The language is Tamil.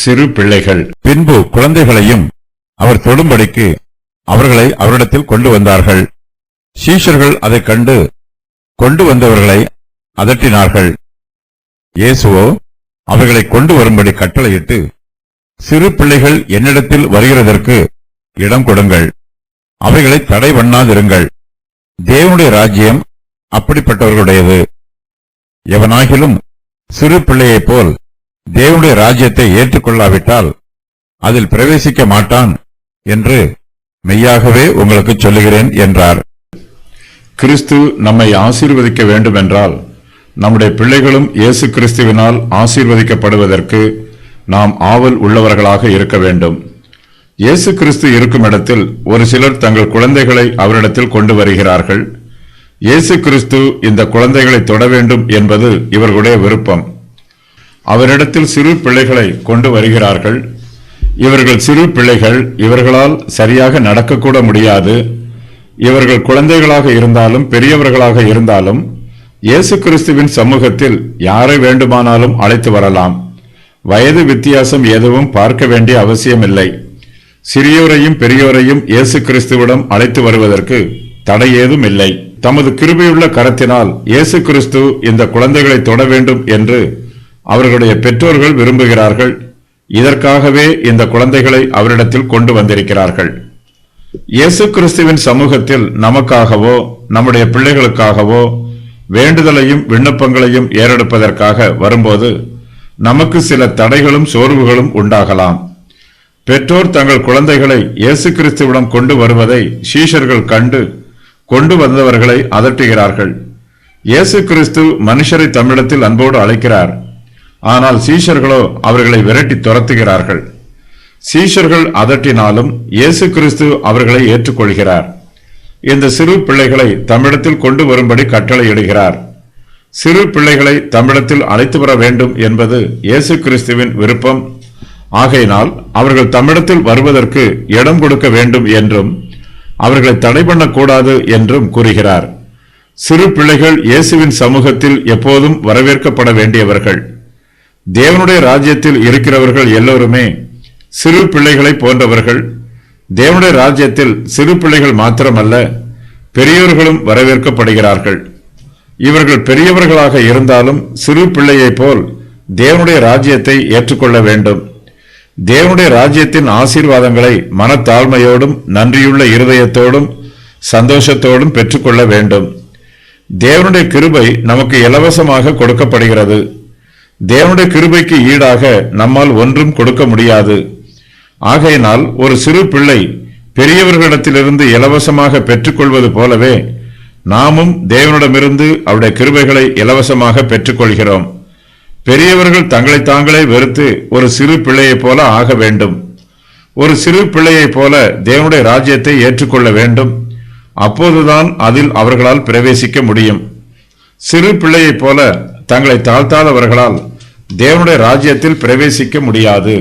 சிறு பிள்ளைகள். பின்பு குழந்தைகளையும் அவர் தொடும்படிக்கு அவர்களை அவரிடத்தில் கொண்டு வந்தார்கள். சீஷர்கள் அதைக் கண்டு கொண்டு வந்தவர்களை அதட்டினார்கள். இயேசுவோ அவர்களை கொண்டு வரும்படி கட்டளையிட்டு, சிறு பிள்ளைகள் என்னிடத்தில் வருகிறதற்கு இடம் கொடுங்கள், அவைகளை தடை பண்ணாதிருங்கள். தேவனுடைய ராஜ்யம் அப்படிப்பட்டவர்களுடையது. எவனாகிலும் சிறு பிள்ளையைப் போல் தேவனுடைய ராஜ்யத்தை ஏற்றுக்கொள்ளாவிட்டால் அதில் பிரவேசிக்க மாட்டான் என்று மெய்யாகவே உங்களுக்கு சொல்லுகிறேன் என்றார். கிறிஸ்து நம்மை ஆசீர்வதிக்க வேண்டுமென்றால் நம்முடைய பிள்ளைகளும் இயேசு கிறிஸ்துவினால் ஆசீர்வதிக்கப்படுவதற்கு நாம் ஆவல் உள்ளவர்களாக இருக்க வேண்டும். இயேசு கிறிஸ்து இருக்கும் இடத்தில் ஒரு சிலர் தங்கள் குழந்தைகளை அவரிடத்தில் கொண்டு வருகிறார்கள். இயேசு கிறிஸ்து இந்த குழந்தைகளை தொட வேண்டும் என்பது இவர்களுடைய விருப்பம். அவரிடத்தில் சிறு பிள்ளைகளை கொண்டு வருகிறார்கள். இவர்கள் சிறு பிள்ளைகள், இவர்களால் சரியாக நடக்கக்கூட முடியாது. இவர்கள் குழந்தைகளாக இருந்தாலும் பெரியவர்களாக இருந்தாலும் இயேசு கிறிஸ்துவின் சமூகத்தில் யாரை வேண்டுமானாலும் அழைத்து வரலாம். வயது வித்தியாசம் எதுவும் பார்க்க வேண்டிய அவசியமில்லை. சிறியோரையும் பெரியோரையும் இயேசு கிறிஸ்துவிடம் அழைத்து வருவதற்கு தடை ஏதும் இல்லை. தமது கிருபையுள்ள கரத்தினால் இயேசு கிறிஸ்து இந்த குழந்தைகளை தொட வேண்டும் என்று அவர்களுடைய பெற்றோர்கள் விரும்புகிறார்கள். இதற்காகவே இந்த குழந்தைகளை அவரிடத்தில் கொண்டு வந்திருக்கிறார்கள். இயேசு கிறிஸ்துவின் சமூகத்தில் நமக்காகவோ நம்முடைய பிள்ளைகளுக்காகவோ வேண்டுதலையும் விண்ணப்பங்களையும் ஏறெடுப்பதற்காக வரும்போது நமக்கு சில தடைகளும் சோர்வுகளும் உண்டாகலாம். பெற்றோர் தங்கள் குழந்தைகளை இயேசு கிறிஸ்துவிடம் கொண்டு வருவதை சீஷர்கள் கண்டு கொண்டு வந்தவர்களை அதட்டுகிறார்கள். இயேசு கிறிஸ்து மனுஷரை தம்மிடத்தில் அன்போடு அழைக்கிறார். ஆனால் சீஷர்களோ அவர்களை விரட்டி துரத்துகிறார்கள். சீஷர்கள் அதட்டினாலும் இயேசு கிறிஸ்து அவர்களை ஏற்றுக்கொள்கிறார். இந்த சிறு பிள்ளைகளை தம்மிடத்தில் கொண்டு வரும்படி கட்டளையிடுகிறார். சிறு பிள்ளைகளை தம்மிடத்தில் அழைத்து வர வேண்டும் என்பது இயேசு கிறிஸ்துவின் விருப்பம். ஆகையினால் அவர்கள் தம்மிடத்தில் வருவதற்கு இடம் கொடுக்க வேண்டும் என்றும் அவர்களை தடை பண்ணக்கூடாது என்றும் கூறுகிறார். சிறு பிள்ளைகள் இயேசுவின் சமூகத்தில் எப்போதும் வரவேற்கப்பட வேண்டியவர்கள். தேவனுடைய ராஜ்யத்தில் இருக்கிறவர்கள் எல்லோருமே சிறு பிள்ளைகளை போன்றவர்கள். தேவனுடைய ராஜ்யத்தில் சிறு பிள்ளைகள் மாத்திரமல்ல, பெரியோர்களும் வரவேற்கப்படுகிறார்கள். இவர்கள் பெரியவர்களாக இருந்தாலும் சிறு பிள்ளையைப் போல் தேவனுடைய ராஜ்யத்தை ஏற்றுக்கொள்ள வேண்டும். தேவனுடைய ராஜ்யத்தின் ஆசீர்வாதங்களை மனத்தாழ்மையோடும் நன்றியுள்ள இருதயத்தோடும் சந்தோஷத்தோடும் பெற்றுக்கொள்ள வேண்டும். தேவனுடைய கிருபை நமக்கு இலவசமாக கொடுக்கப்படுகிறது. தேவனுடைய கிருபைக்கு ஈடாக நம்மால் ஒன்றும் கொடுக்க முடியாது. ஆகையினால் ஒரு சிறு பிள்ளை பெரியவர்களிடத்திலிருந்து இலவசமாக பெற்றுக்கொள்வது போலவே நாமும் தேவனிடமிருந்து அவருடைய கிருபைகளை இலவசமாக பெற்றுக்கொள்கிறோம். பெரியவர்கள் தங்களை தாங்களே வெறுத்து ஒரு சிறு பிள்ளையைப் போல ஆக வேண்டும். ஒரு சிறு பிள்ளையைப் போல தேவனுடைய ராஜ்யத்தை ஏற்றுக்கொள்ள வேண்டும். அப்போதுதான் அதில் அவர்களால் பிரவேசிக்க முடியும். சிறு பிள்ளையைப் போல தங்களை தாழ்த்தாதவர்களால் தேவனுடைய ராஜ்யத்தில் பிரவேசிக்க முடியாது.